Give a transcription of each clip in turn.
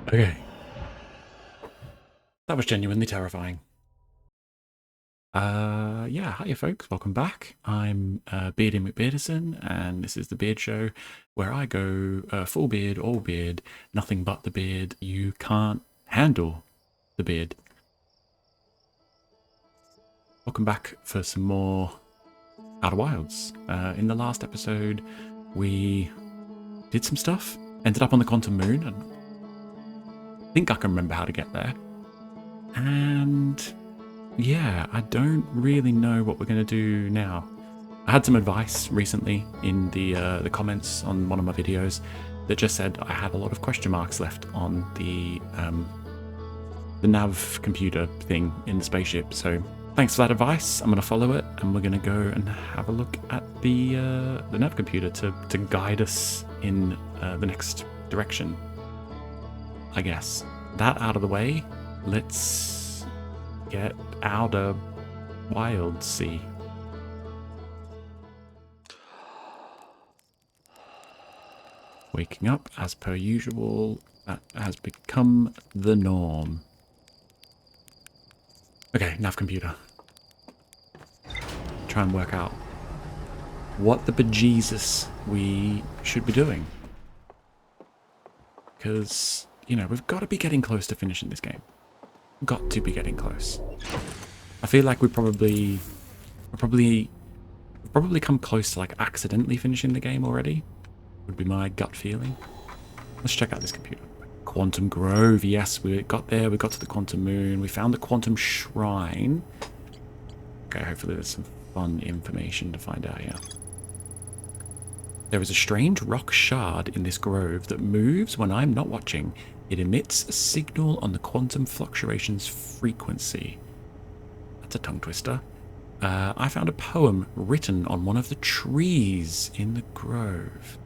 Okay. That was genuinely terrifying. Yeah, hiya folks, welcome back. I'm Beardy McBeardison, and this is the Beard Show, where I go full beard, all beard, nothing but the beard. You can't handle the beard. Welcome back for some more Outer Wilds. In the last episode, we did some stuff, ended up on the Quantum Moon, and I think I can remember how to get there. And yeah, I don't really know what we're going to do now. I had some advice recently in the comments on one of my videos that just said I had a lot of question marks left on the nav computer thing in the spaceship. So thanks for that advice. I'm going to follow it, and we're going to go and have a look at the nav computer to guide us in the next direction, I guess. That out of the way, let's get Outer Wilds see. Waking up as per usual. That has become the norm. Okay, nav computer. Try and work out what the bejesus we should be doing. Because, you know, we've got to be getting close to finishing this game. Got to be getting close. I feel like we've probably come close to like accidentally finishing the game already. Would be my gut feeling. Let's check out this computer. Quantum Grove, yes, we got there. We got to the Quantum Moon. We found the Quantum Shrine. Okay, hopefully there's some fun information to find out here. There is a strange rock shard in this grove that moves when I'm not watching. It emits a signal on the quantum fluctuations frequency. That's a tongue twister. I found a poem written on one of the trees in the grove.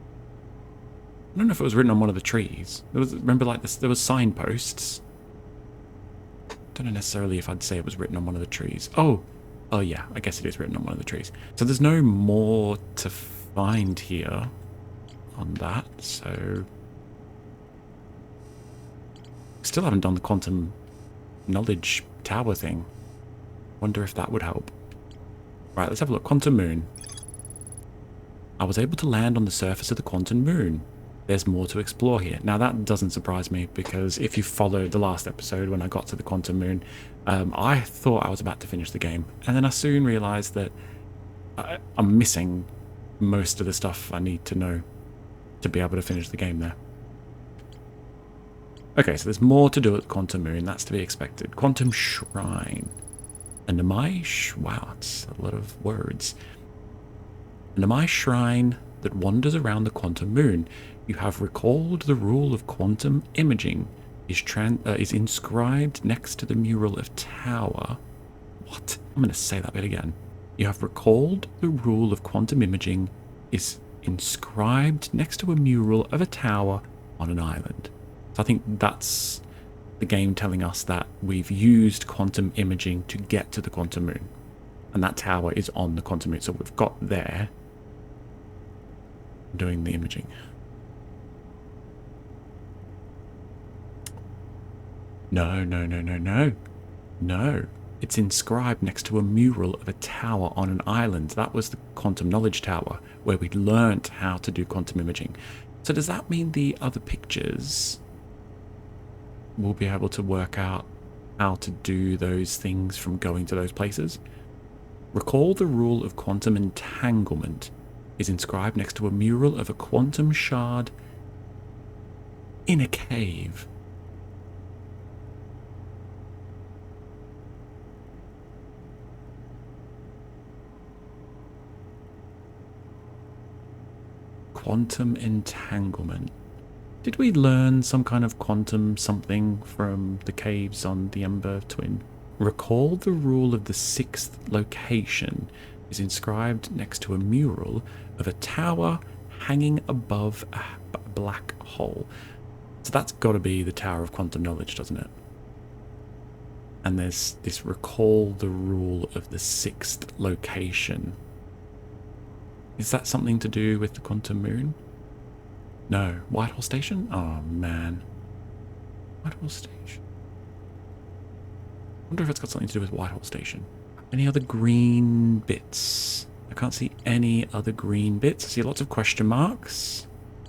I don't know if it was written on one of the trees. Remember, like this, there was signposts. Don't know necessarily if I'd say it was written on one of the trees. Oh yeah, I guess it is written on one of the trees. So there's no more to find here on that. So still haven't done the quantum knowledge tower thing. Wonder if that would help. Right, let's have a look. Quantum Moon. I was able to land on the surface of the Quantum Moon. There's more to explore here. Now that doesn't surprise me, because if you followed the last episode when I got to the Quantum Moon, I thought I was about to finish the game. And then I soon realized that I'm missing most of the stuff I need to know to be able to finish the game there. Okay, so there's more to do at the Quantum Moon. That's to be expected. Quantum Shrine. And wow, it's a lot of words. And my shrine that wanders around the Quantum Moon. You have recalled the rule of quantum imaging is inscribed next to the mural of tower. What? I'm going to say that bit again. You have recalled the rule of quantum imaging is inscribed next to a mural of a tower on an island. So I think that's the game telling us that we've used quantum imaging to get to the Quantum Moon. And that tower is on the Quantum Moon. So we've got there doing the imaging. No. No. It's inscribed next to a mural of a tower on an island. That was the Quantum Knowledge Tower, where we learnt how to do quantum imaging. So does that mean the other pictures will be able to work out how to do those things from going to those places? Recall the rule of quantum entanglement is inscribed next to a mural of a quantum shard in a cave. Quantum entanglement. Did we learn some kind of quantum something from the caves on the Ember Twin? Recall the rule of the sixth location is inscribed next to a mural of a tower hanging above a black hole. So that's got to be the Tower of Quantum Knowledge, doesn't it? And there's this recall the rule of the sixth location. Is that something to do with the Quantum Moon? No. Whitehall Station? Oh, man. Whitehall Station. I wonder if it's got something to do with Whitehall Station. Any other green bits? I can't see any other green bits. I see lots of question marks.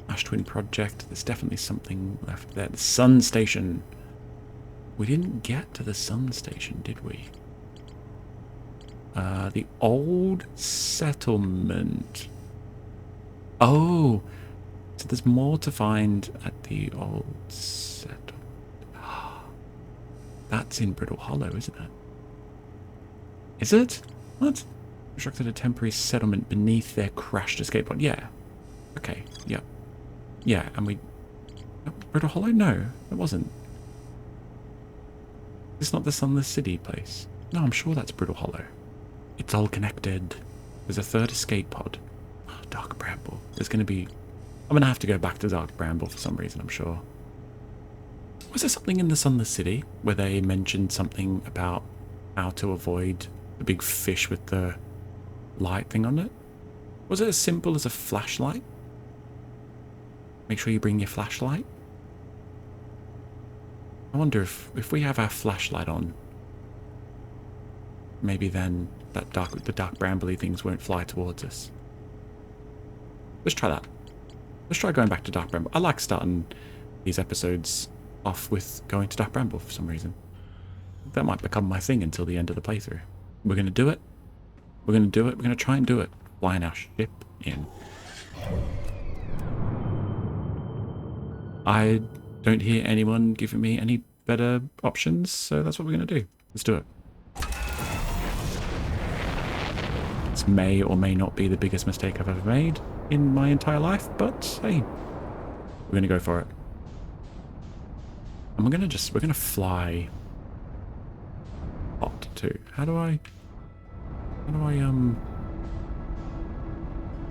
Ash Twin Project. There's definitely something left there. The Sun Station. We didn't get to the Sun Station, did we? The old settlement. Oh, so there's more to find at the old settlement. That's in Brittle Hollow, isn't it? Is it? What? Constructed a temporary settlement beneath their crashed escape pod. Yeah. Okay. Yeah. Yeah, and we... Brittle Hollow? No, it wasn't. It's not the Sunless City place. No, I'm sure that's Brittle Hollow. It's all connected. There's a third escape pod. Oh, Dark Bramble. There's going to be... I'm going to have to go back to Dark Bramble for some reason, I'm sure. Was there something in the Sunless City where they mentioned something about how to avoid the big fish with the light thing on it? Was it as simple as a flashlight? Make sure you bring your flashlight. I wonder if we have our flashlight on, maybe then the dark brambly things won't fly towards us. Let's try that. Let's try going back to Dark Bramble. I like starting these episodes off with going to Dark Bramble for some reason. That might become my thing until the end of the playthrough. We're going to do it. We're going to do it. We're going to try and do it. Flying our ship in. I don't hear anyone giving me any better options, so that's what we're going to do. Let's do it. This may or may not be the biggest mistake I've ever made in my entire life, but hey, we're going to go for it. And we're going to fly hot too. How do I,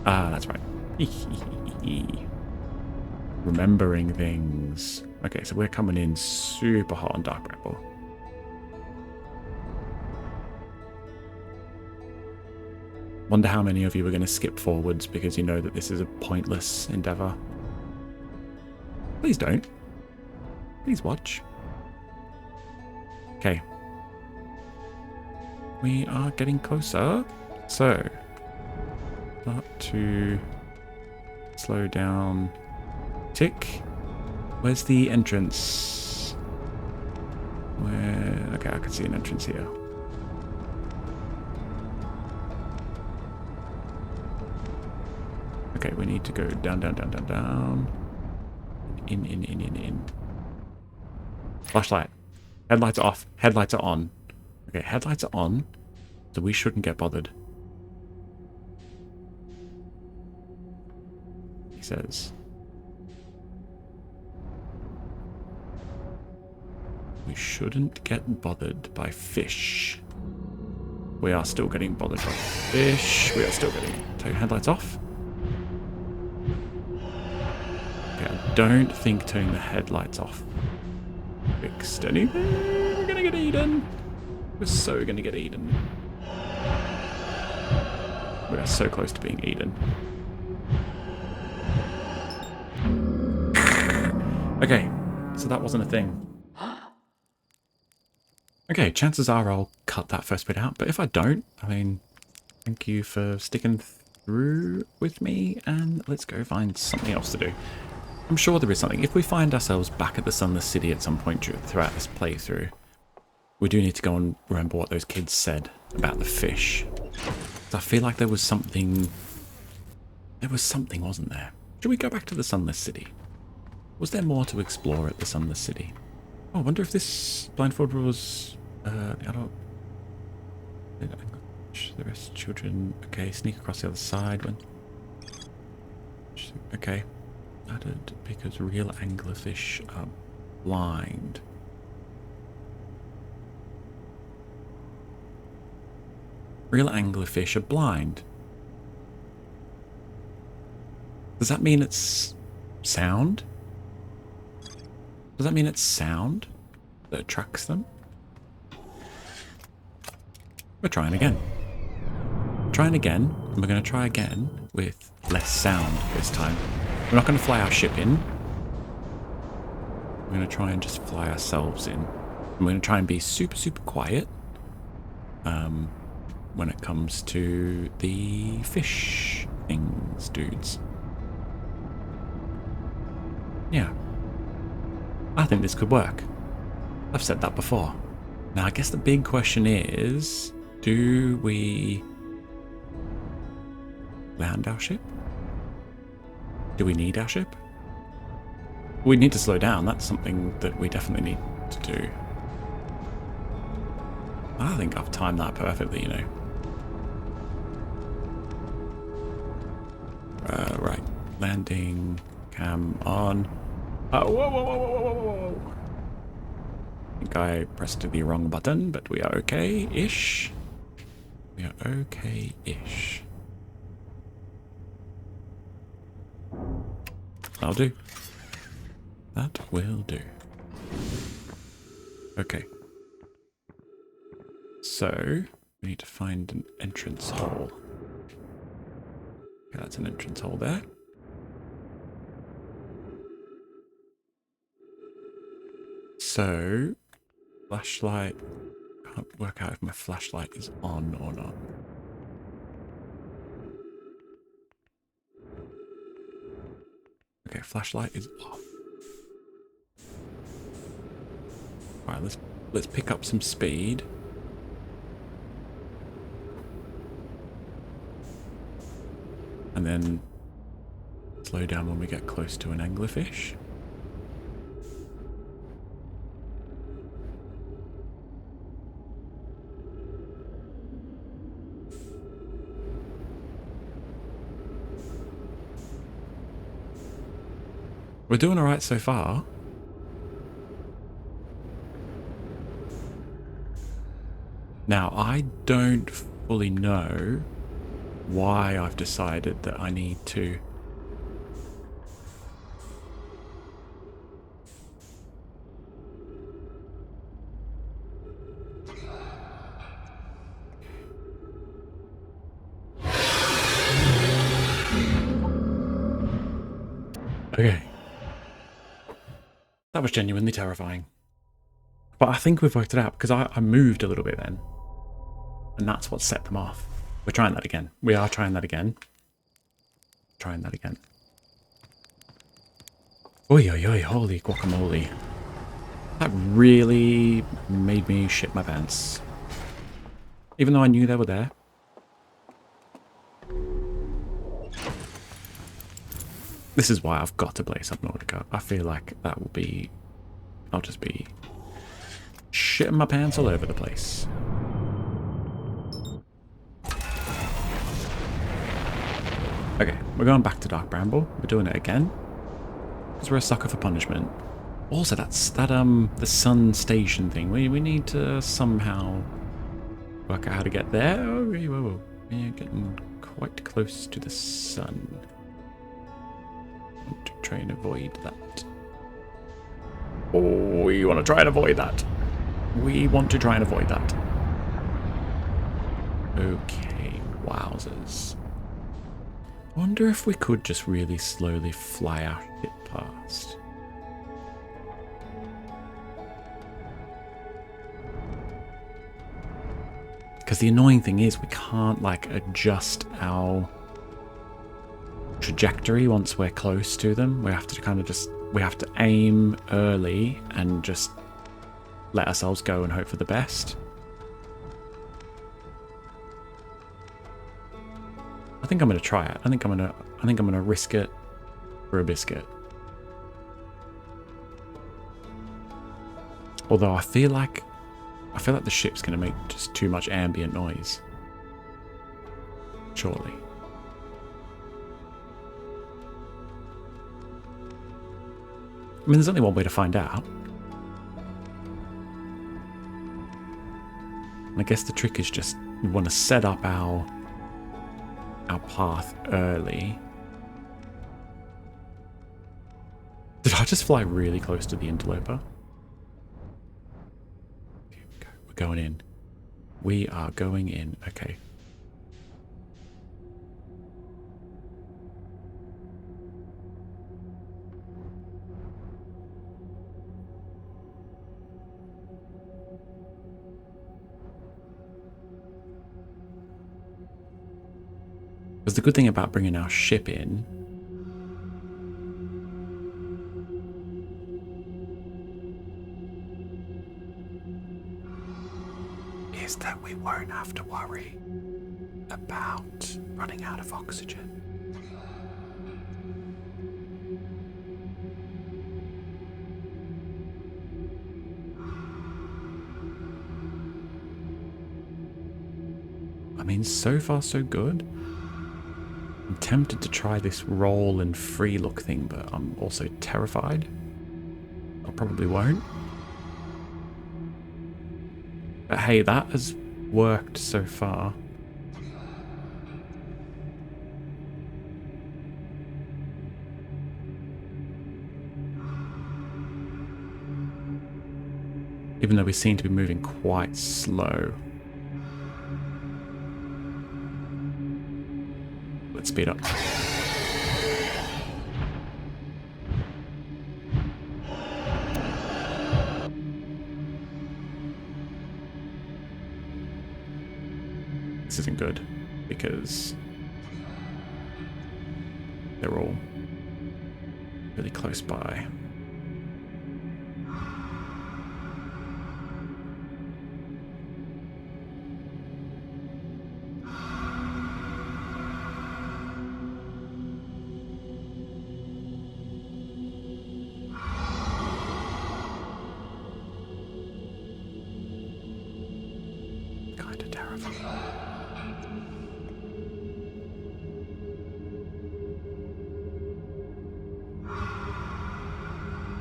that's right. Remembering things. Okay, so we're coming in super hot on Dark Bramble. Wonder how many of you are going to skip forwards because you know that this is a pointless endeavor. Please don't. Please watch. Okay. We are getting closer. So, start to slow down. Tick. Where's the entrance? Where? Okay, I can see an entrance here. Okay, we need to go down, down, down, down, down. In. Flashlight. Headlights are off. Headlights are on. Okay, headlights are on. So we shouldn't get bothered. He says. We shouldn't get bothered by fish. We are still getting bothered by fish. We are still getting... Turn headlights off. Okay, I don't think turning the headlights off fixed anything. We're gonna get eaten. We're so gonna get eaten. We are so close to being eaten. Okay, so that wasn't a thing. Okay, chances are I'll cut that first bit out, but if I don't, I mean, thank you for sticking through with me, and let's go find something else to do. I'm sure there is something. If we find ourselves back at the Sunless City at some point throughout this playthrough, we do need to go and remember what those kids said about the fish. I feel like there was something... There was something, wasn't there? Should we go back to the Sunless City? Was there more to explore at the Sunless City? Oh, I wonder if this blindfold was... the adult... The rest children... Okay, sneak across the other side when... Okay. Added because real anglerfish are blind. Real anglerfish are blind. Does that mean it's sound? Does that mean it's sound that attracts them? We're trying again. Trying again, and we're going to try again with less sound this time. We're not going to fly our ship in. We're going to try and just fly ourselves in. And we're going to try and be super, super quiet when it comes to the fish things, dudes. Yeah. I think this could work. I've said that before. Now, I guess the big question is, do we land our ship? Do we need our ship? We need to slow down. That's something that we definitely need to do. I think I've timed that perfectly, you know. Right. Landing. Cam on. Whoa, whoa, whoa, whoa, whoa, whoa, whoa. I think I pressed the wrong button, but we are okay-ish. We are okay-ish. That'll do. That will do. Okay. So, we need to find an entrance hole. Okay, that's an entrance hole there. So, flashlight. Can't work out if my flashlight is on or not. Okay, flashlight is off. Alright, let's pick up some speed. And then slow down when we get close to an anglerfish. We're doing alright so far. Now, I don't fully know why I've decided that I need to Okay. That was genuinely terrifying. But I think we've worked it out because I moved a little bit then. And that's what set them off. We're trying that again. We are trying that again. Trying that again. Oi, oi, oi, holy guacamole. That really made me shit my pants. Even though I knew they were there. This is why I've got to play Subnautica. I feel like that will be... I'll just be shitting my pants all over the place. Okay, we're going back to Dark Bramble. We're doing it again. Because we're a sucker for punishment. Also, that's the sun station thing. We need to somehow work out how to get there. Oh, whoa, whoa. We're getting quite close to the sun. I want to try and avoid that. Oh, we want to try and avoid that. We want to try and avoid that. Okay, wowzers. I wonder if we could just really slowly fly our ship past. Because the annoying thing is we can't like adjust our trajectory once we're close to them. We have to kind of just, we have to aim early and just let ourselves go and hope for the best. I think I'm going to try it. I think I'm going to risk it for a biscuit. Although I feel like the ship's going to make just too much ambient noise. Surely. I mean, there's only one way to find out. I guess the trick is just we want to set up our path early. Did I just fly really close to the interloper? Here we go. We're going in. We are going in. Okay. Because the good thing about bringing our ship in is that we won't have to worry about running out of oxygen. I mean, so far so good. I'm tempted to try this roll and free look thing, but I'm also terrified. I probably won't. But hey, that has worked so far. Even though we seem to be moving quite slow. Let's speed up. This isn't good because they're all really close by. Kind of terrifying.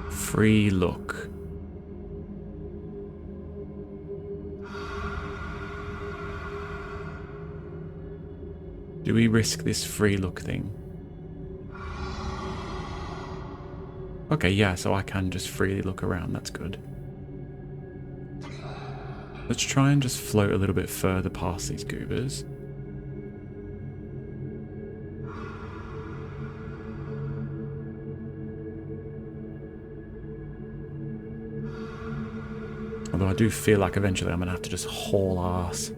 Free look. Do we risk this free look thing? Okay, yeah, so I can just freely look around. That's good. Let's try and just float a little bit further past these goobers. Although I do feel like eventually I'm going to have to just haul ass.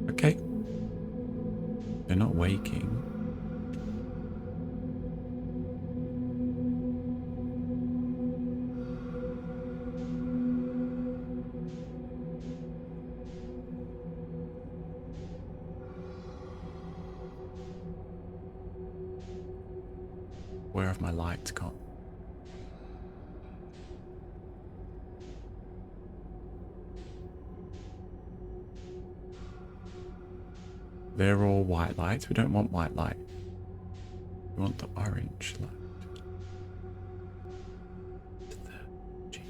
Okay. They're not waking. Where have my lights gone? They're all white lights. We don't want white light. We want the orange light. Jeez.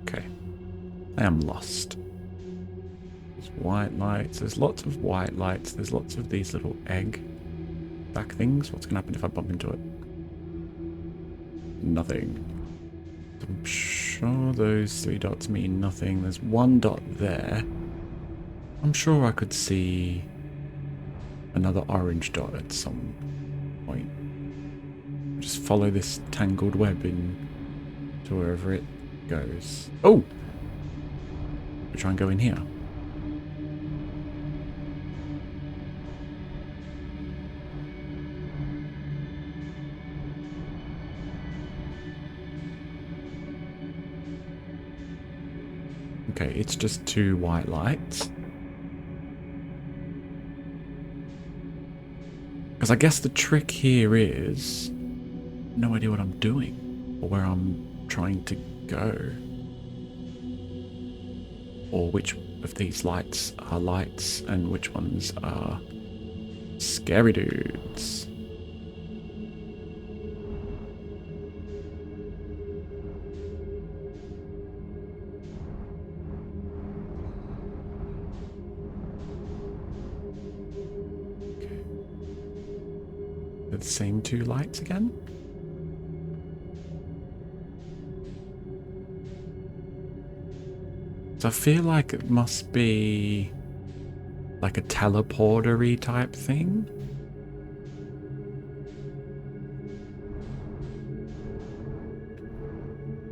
Okay. I am lost. There's white lights. There's lots of white lights. There's lots of these little egg back things. What's going to happen if I bump into it? Nothing. I'm sure those 3 dots mean nothing. There's 1 dot there. I'm sure I could see another orange dot at some point. Just follow this tangled web in to wherever it goes. Oh! We try and go in here. Okay, it's just 2 white lights. Because I guess the trick here is no idea what I'm doing or where I'm trying to go. Or which of these lights are lights and which ones are scary dudes. The same 2 lights again? So I feel like it must be like a teleporter-y type thing.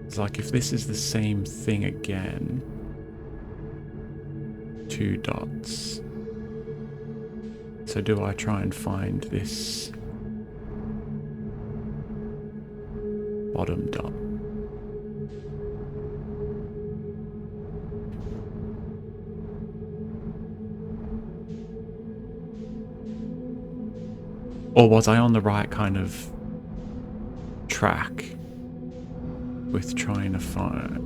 It's like if this is the same thing again. 2 dots. So do I try and find this bottom dot? Or was I on the right kind of track with trying to find...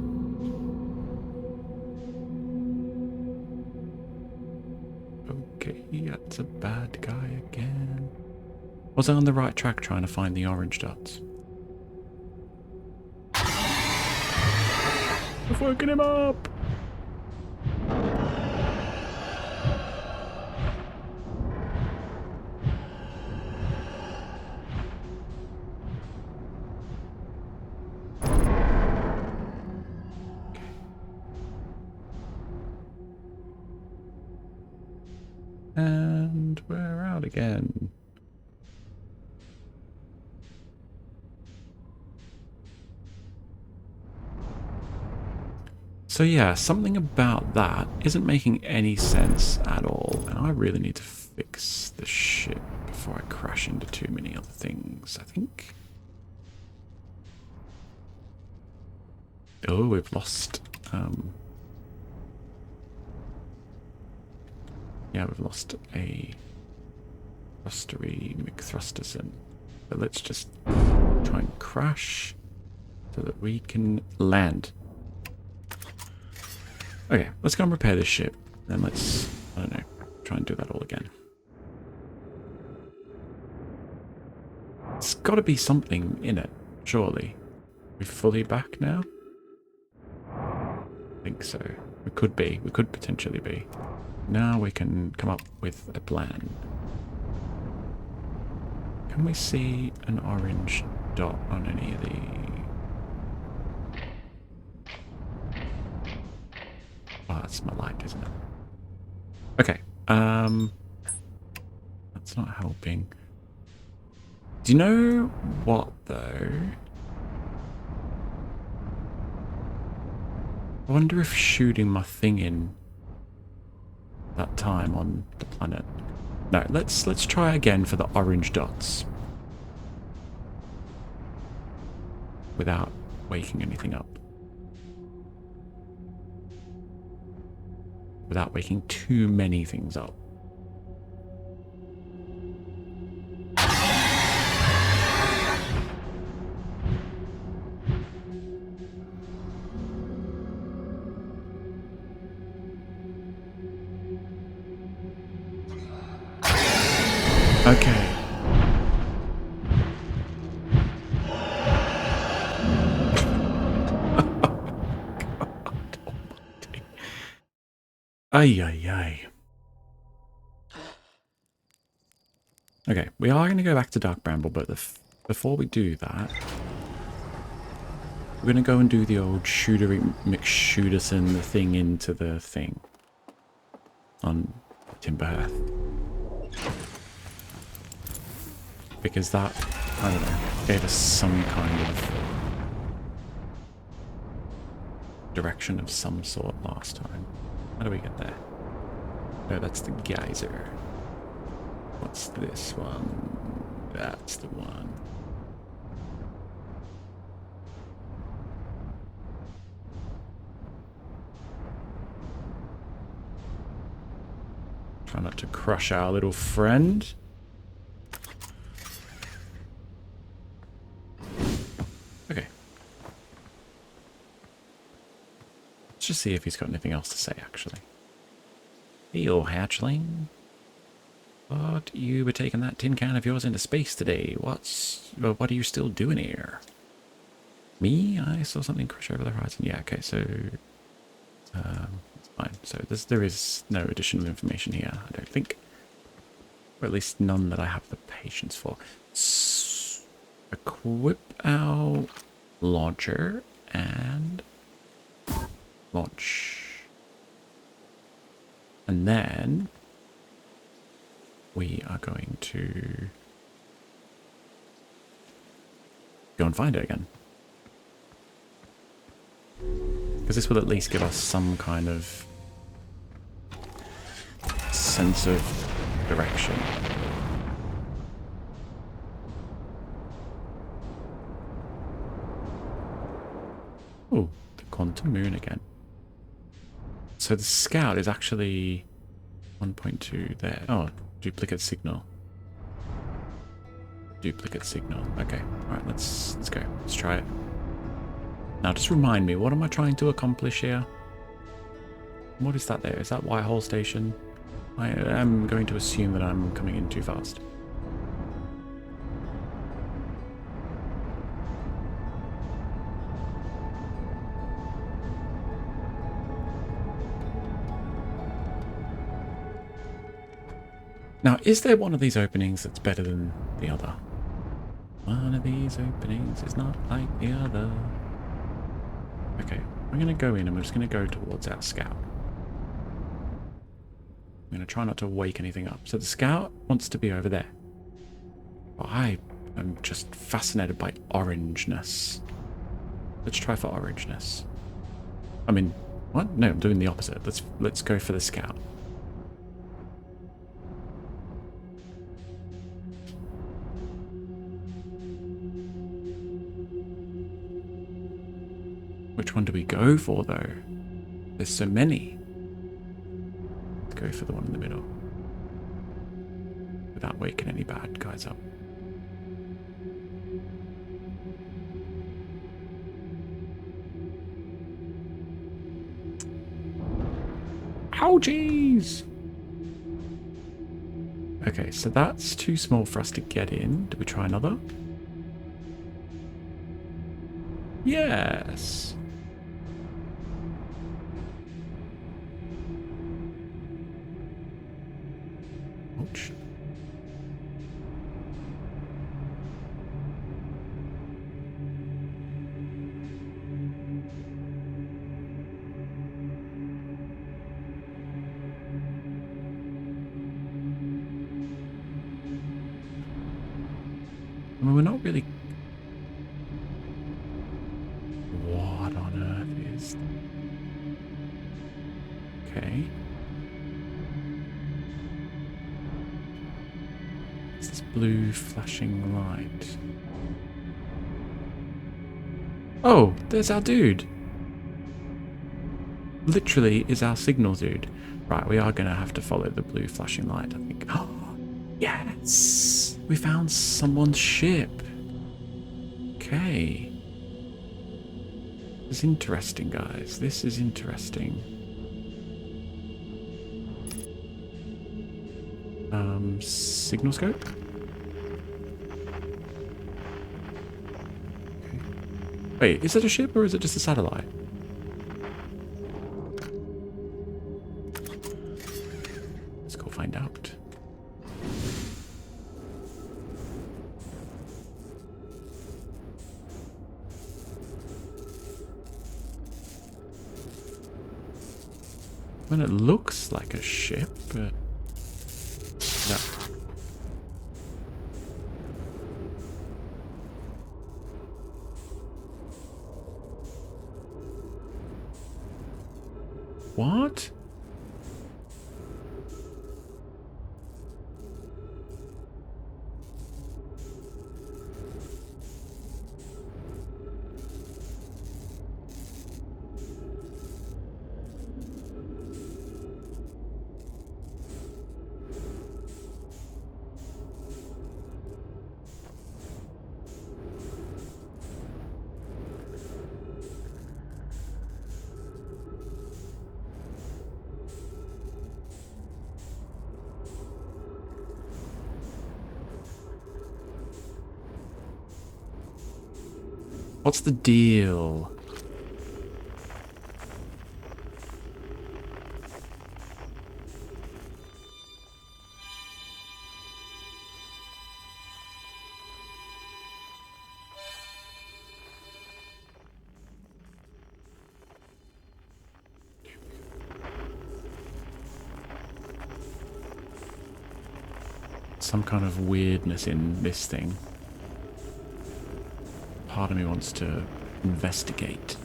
Okay, that's a bad guy again. Was I on the right track trying to find the orange dots? I've woken him up! And we're out again. So yeah, something about that isn't making any sense at all. And I really need to fix the ship before I crash into too many other things, I think. Oh, we've lost... yeah, we've lost a thrustery McThrusterson. But let's just try and crash so that we can land. Okay, let's go and repair this ship. Then let's, I don't know, try and do that all again. It's got to be something in it, surely. We're fully back now? I think so. We could be. We could potentially be. Now we can come up with a plan. Can we see an orange dot on any of the... Oh, that's my light, isn't it? Okay. That's not helping. Do you know what, though? I wonder if shooting my thing in that time on the planet... No, let's try again for the orange dots. Without waking anything up. Without waking too many things up. Okay. Ay, ay, ay. Okay, we are going to go back to Dark Bramble, but before we do that, we're going to go and do the old shootery McShooterson the thing into the thing on Timberhearth. Because that, I don't know, gave us some kind of direction of some sort last time. How do we get there? Oh, that's the geyser. What's this one? That's the one. Try not to crush our little friend. Okay. Let's just see if he's got anything else to say, actually. Hey, old hatchling. Thought you were taking that tin can of yours into space today. What are you still doing here? Me? I saw something crash over the horizon. Yeah, okay, so... that's fine. So there is no additional information here, I don't think. Or at least none that I have the patience for. Equip our launcher and launch. And then we are going to go and find it again. Because this will at least give us some kind of sense of direction. Oh, the quantum moon again. So the scout is actually 1.2 there. Oh, duplicate signal. Duplicate signal. Okay, alright, let's go. Let's try it. Now just remind me, what am I trying to accomplish here? What is that there? Is that Whitehall Station? I am going to assume that I'm coming in too fast. Now, is there one of these openings that's better than the other? One of these openings is not like the other. Okay, we're going to go in and we're just going to go towards our scout. I'm going to try not to wake anything up. So the scout wants to be over there. But I am just fascinated by orangeness. Let's try for orangeness. I mean, what? No, I'm doing the opposite. Let's go for the scout. Which one do we go for, though? There's so many. Let's go for the one in the middle. Without waking any bad guys up. Ouchies! Okay, so that's too small for us to get in. Do we try another? Yes! Ouch. I mean, we're not really... What on earth is... Okay. It's this blue flashing light. Oh, there's our dude. Literally is our signal dude. Right, we are going to have to follow the blue flashing light, I think. Oh, yes! We found someone's ship. Okay. This is interesting, guys. This is interesting. Signal scope? Okay. Wait, is it a ship or is it just a satellite? Let's go find out. Well, it looks like a ship, but... No. What? What's the deal? some kind of weirdness in this thing. Part of me wants to investigate.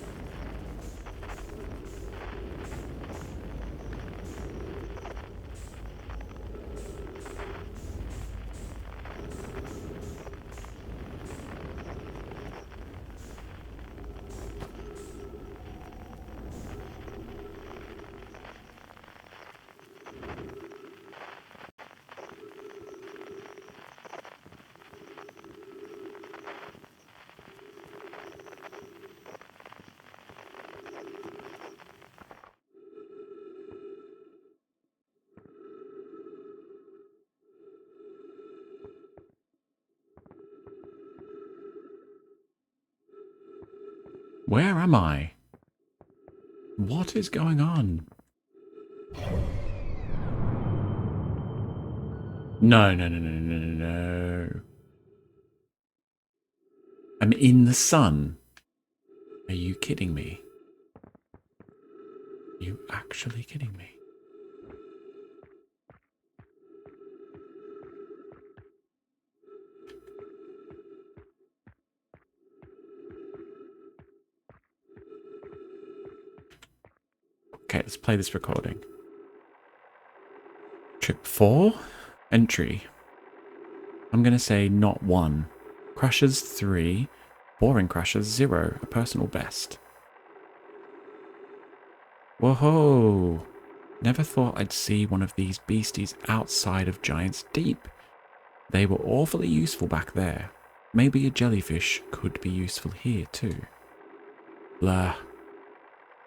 Where am I? What is going on? No, no, no, no, no, no, no. I'm in the sun. Are you kidding me? Are you actually kidding me? Okay, let's play this recording. Trip 4, entry. I'm going to say not 1. Crashes 3, boring crashes 0, a personal best. Whoa! Never thought I'd see one of these beasties outside of Giant's Deep. They were awfully useful back there. Maybe a jellyfish could be useful here too. Blah.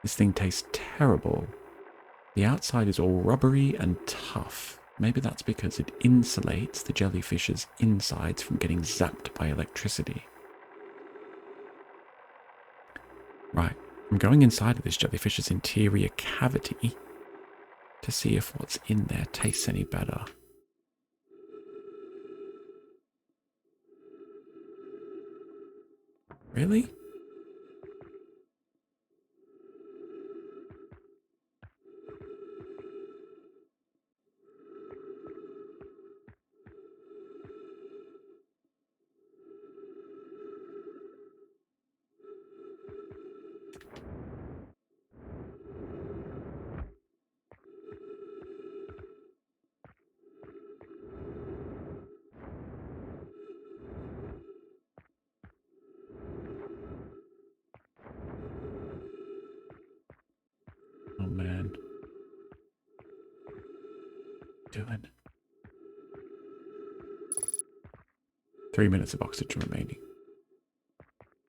This thing tastes terrible. The outside is all rubbery and tough. Maybe that's because it insulates the jellyfish's insides from getting zapped by electricity. Right, I'm going inside of this jellyfish's interior cavity to see if what's in there tastes any better. Really? Oh man. Doing. 3 minutes of oxygen remaining.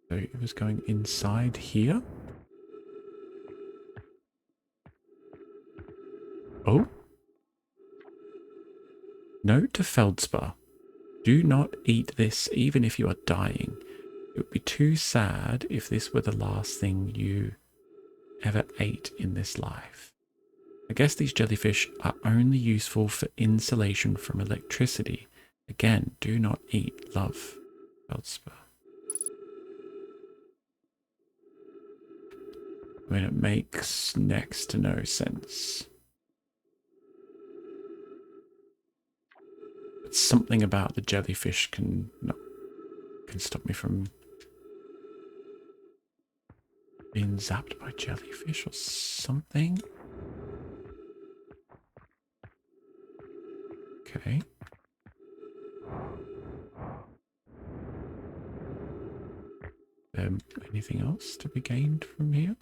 So it was going inside here. Oh. Note to Feldspar. Do not eat this even if you are dying. It would be too sad if this were the last thing you ever ate in this life. I guess these jellyfish are only useful for insulation from electricity. Again, do not eat. Love, Feldspar. I mean, it makes next to no sense. But something about the jellyfish can stop me from being zapped by jellyfish or something. Okay. Anything else to be gained from here?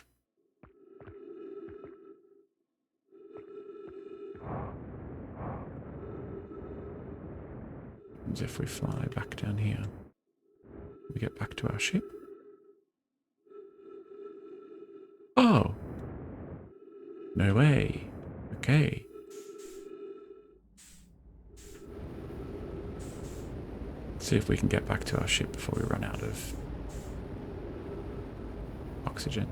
As if we fly back down here. We get back to our ship. Oh! No way. Okay. Let's see if we can get back to our ship before we run out of oxygen.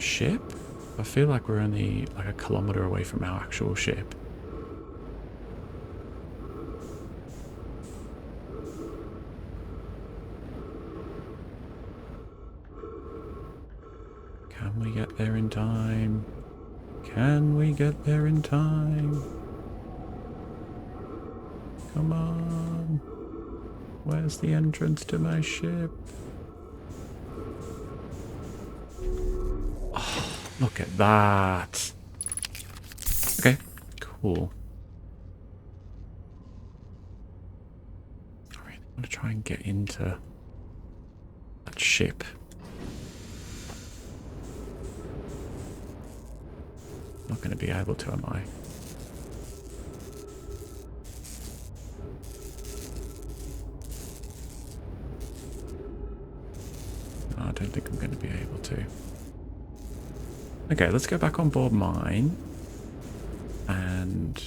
ship? I feel like we're only like a kilometer away from our actual ship. Can we get there in time? Can we get there in time? Come on. Where's the entrance to my ship? Oh, look at that. Okay, cool. I really want to try and get into that ship. Not going to be able to, am I? No, I don't think I'm going to be able to. Okay, let's go back on board mine and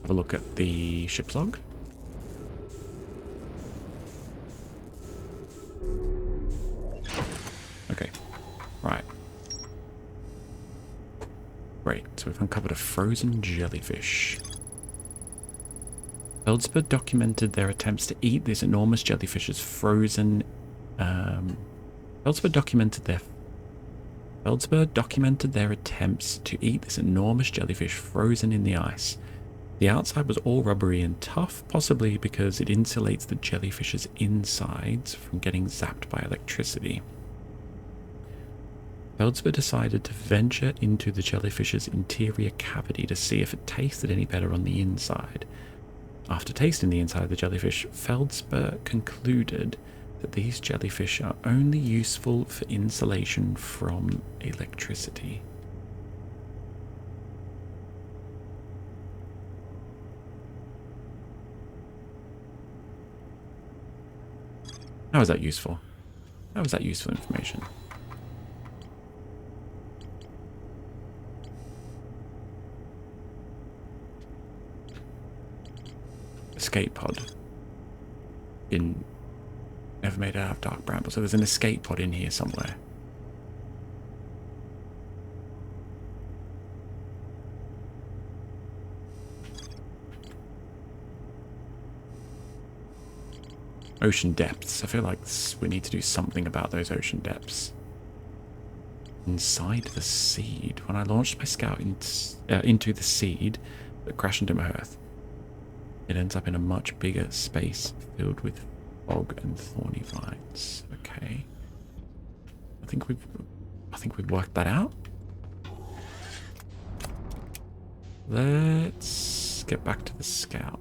have a look at the ship's log. Okay, right. Great, so we've uncovered a frozen jellyfish. Feldspar documented their attempts to eat this enormous jellyfish as frozen. Feldspar documented their attempts to eat this enormous jellyfish frozen in the ice. The outside was all rubbery and tough, possibly because it insulates the jellyfish's insides from getting zapped by electricity. Feldspar decided to venture into the jellyfish's interior cavity to see if it tasted any better on the inside. After tasting the inside of the jellyfish, Feldspar concluded that these jellyfish are only useful for insulation from electricity. How is that useful? How is that useful information? Escape pod. Never made it out of dark bramble. So there's an escape pod in here somewhere. Ocean depths. I feel like we need to do something about those ocean depths. Inside the seed. When I launched my scout into the seed that crashed into my Earth, it ends up in a much bigger space filled with fog and thorny vines. Okay. I think we've worked that out. Let's get back to the scout.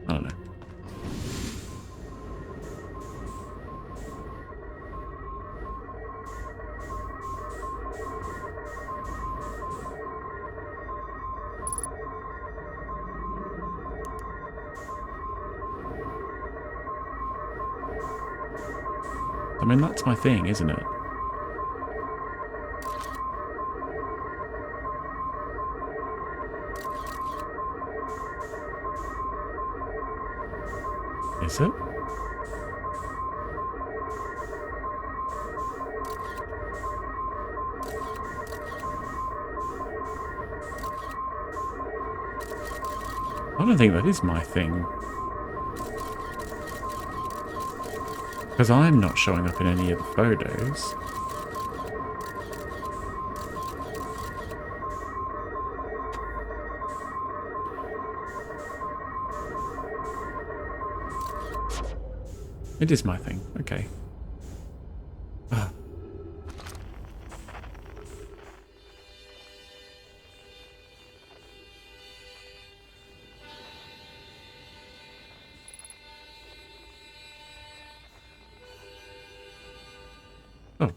I don't know. I mean, that's my thing, isn't it? Is it? I don't think that is my thing. Because I'm not showing up in any of the photos. It is my thing. Okay. Ah. Oh.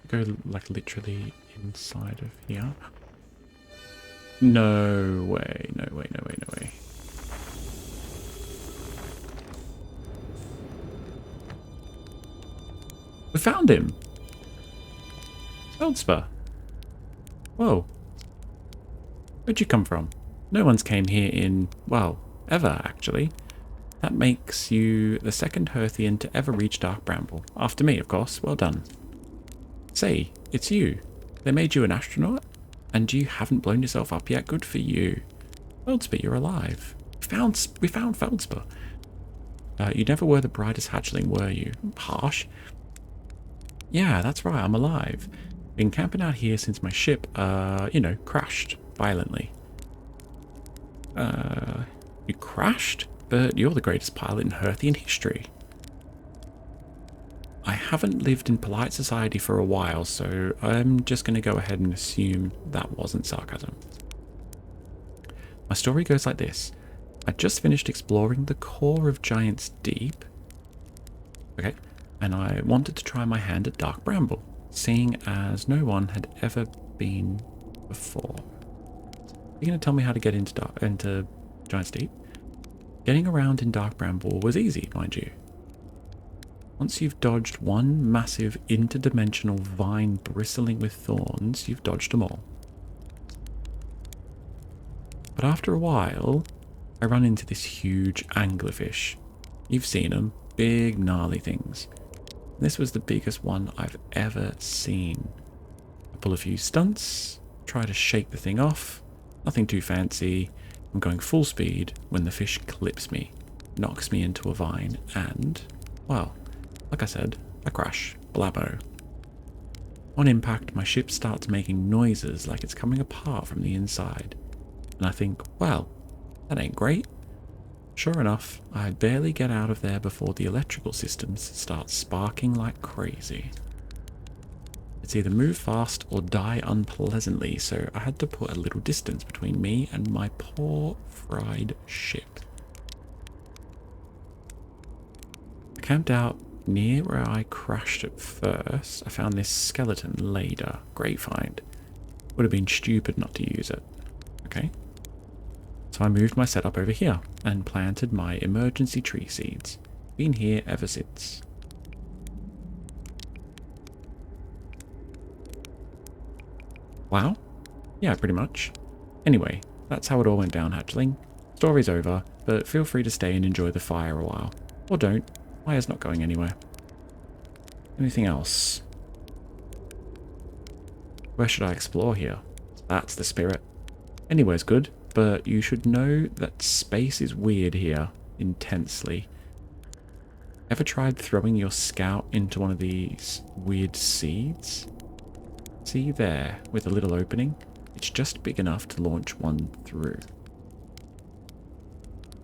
Go like literally inside of here. No way, no way, no way, no way. We found him! Feldspar. Whoa. Where'd you come from? No one's came here in, well, ever, actually. That makes you the second Herthian to ever reach Dark Bramble. After me, of course. Well done. Say, it's you. They made you an astronaut? And you haven't blown yourself up yet? Good for you. Feldspar, you're alive. We found Feldspar. You never were the brightest hatchling, were you? Harsh. Yeah, that's right, I'm alive. Been camping out here since my ship, crashed violently. You crashed? But you're the greatest pilot in Herthian history. I haven't lived in polite society for a while, so I'm just going to go ahead and assume that wasn't sarcasm. My story goes like this. I just finished exploring the core of Giant's Deep. Okay. And I wanted to try my hand at Dark Bramble, seeing as no one had ever been before. You're going to tell me how to get into Giant's Deep? Getting around in Dark Bramble was easy, mind you. Once you've dodged one massive interdimensional vine bristling with thorns, you've dodged them all. But after a while, I run into this huge anglerfish. You've seen them, big gnarly things. This was the biggest one I've ever seen. I pull a few stunts, try to shake the thing off, nothing too fancy. I'm going full speed when the fish clips me, knocks me into a vine, and, well, like I said, I crash. Blabbo. On impact, my ship starts making noises like it's coming apart from the inside. And I think, well, that ain't great. Sure enough, I barely get out of there before the electrical systems start sparking like crazy. It's either move fast or die unpleasantly, so I had to put a little distance between me and my poor fried ship. I camped out near where I crashed at first. I found this skeleton later. Great find. Would have been stupid not to use it. Okay. So I moved my setup over here and planted my emergency tree seeds. Been here ever since. Wow. Yeah, pretty much. Anyway, that's how it all went down, hatchling. Story's over, but feel free to stay and enjoy the fire a while. Or don't. Fire's not going anywhere. Anything else? Where should I explore here? That's the spirit. Anywhere's good, but you should know that space is weird here, intensely. Ever tried throwing your scout into one of these weird seeds? See there, with a little opening? It's just big enough to launch one through.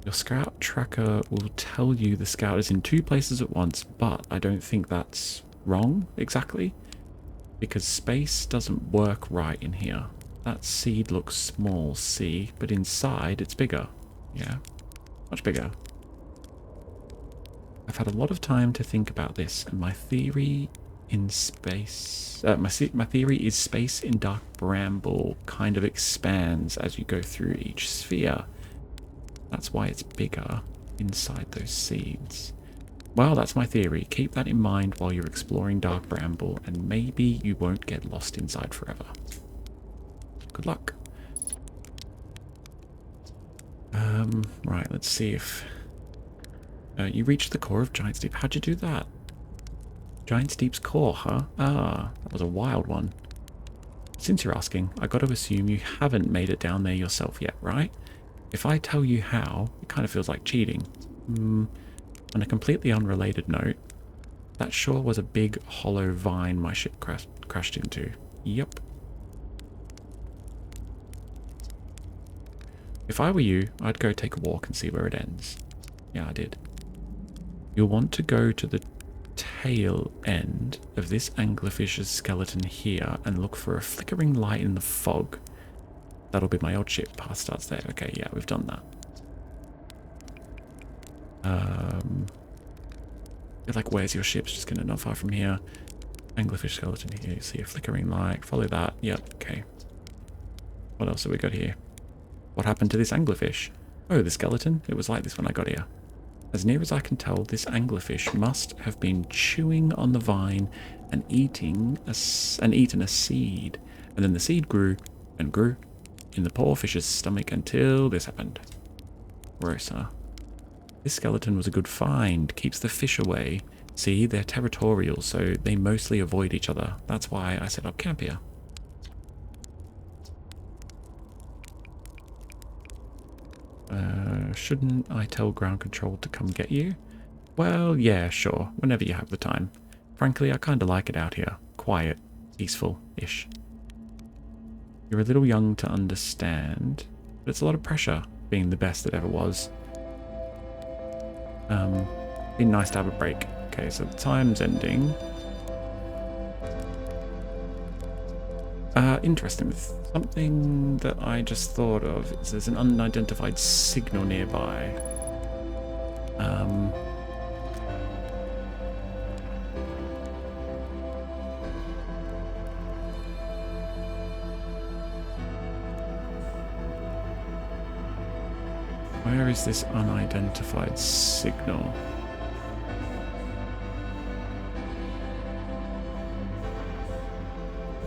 Your scout tracker will tell you the scout is in two places at once, but I don't think that's wrong exactly, because space doesn't work right in here. That seed looks small, see, but inside it's bigger. Yeah, much bigger. I've had a lot of time to think about this, and my theory in space, my theory is space in Dark Bramble kind of expands as you go through each sphere. That's why it's bigger inside those seeds. Well, that's my theory. Keep that in mind while you're exploring Dark Bramble, and maybe you won't get lost inside forever. Good luck. Right, let's see if... you reached the core of Giant's Deep. How'd you do that? Giant's Deep's core, huh? Ah, that was a wild one. Since you're asking, I gotta assume you haven't made it down there yourself yet, right? If I tell you how, it kind of feels like cheating. On a completely unrelated note, that sure was a big hollow vine my ship crashed into. Yep. If I were you, I'd go take a walk and see where it ends. Yeah, I did. You'll want to go to the tail end of this anglerfish's skeleton here and look for a flickering light in the fog. That'll be my old ship. Path starts there. Okay, yeah, we've done that. Like, where's your ship? Just gonna not far from here. Anglerfish skeleton here. You see a flickering light. Follow that. Yep, okay. What else have we got here? What happened to this anglerfish? Oh, the skeleton? It was like this when I got here. As near as I can tell, this anglerfish must have been chewing on the vine and eaten a seed. And then the seed grew and grew in the poor fish's stomach until this happened. Gross, huh? This skeleton was a good find. Keeps the fish away. See, they're territorial, so they mostly avoid each other. That's why I set up camp here. Shouldn't I tell ground control to come get you? Well, yeah, sure. Whenever you have the time. Frankly, I kind of like it out here. Quiet. Peaceful-ish. You're a little young to understand, but it's a lot of pressure being the best that ever was. Been nice to have a break. Okay, so the time's ending. Interesting. Something that I just thought of is there's an unidentified signal nearby. Where is this unidentified signal?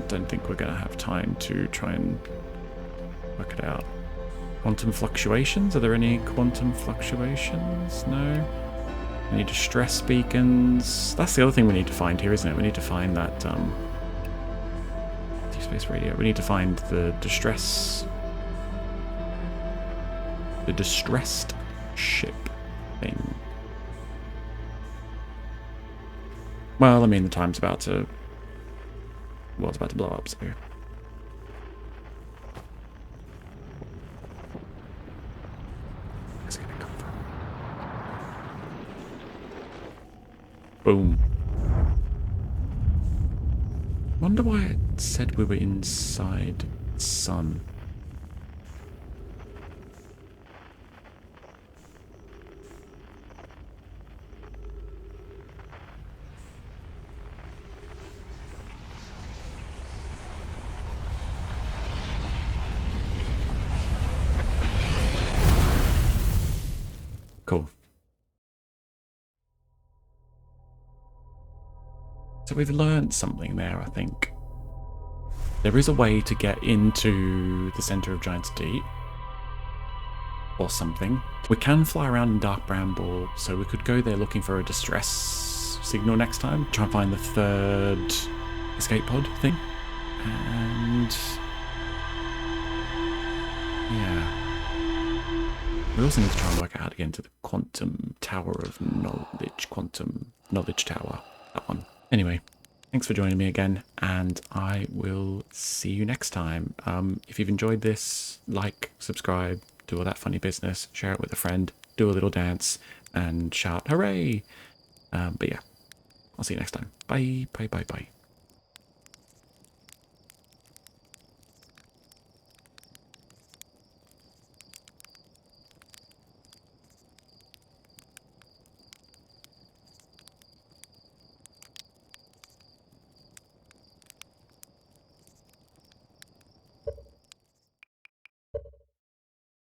Don't think we're going to have time to try and work it out. Quantum fluctuations? Are there any quantum fluctuations? No. Any distress beacons? That's the other thing we need to find here, isn't it? We need to find that deep space radio. We need to find the distressed ship thing. Well, I mean, the time's about to... Well, it's about to blow up, so... Where's it gonna come from? Boom. Wonder why it said we were inside the sun. Cool. So we've learned something there, I think. There is a way to get into the center of Giant's Deep. Or something. We can fly around in Dark Bramble, so we could go there looking for a distress signal next time. Try and find the third escape pod thing. And... yeah. We also need to try and work out how to get into the quantum tower of knowledge. Quantum knowledge tower. That one. Anyway, thanks for joining me again, and I will see you next time. If you've enjoyed this, like, subscribe, do all that funny business, share it with a friend, do a little dance, and shout hooray! But yeah, I'll see you next time. Bye, bye, bye, bye.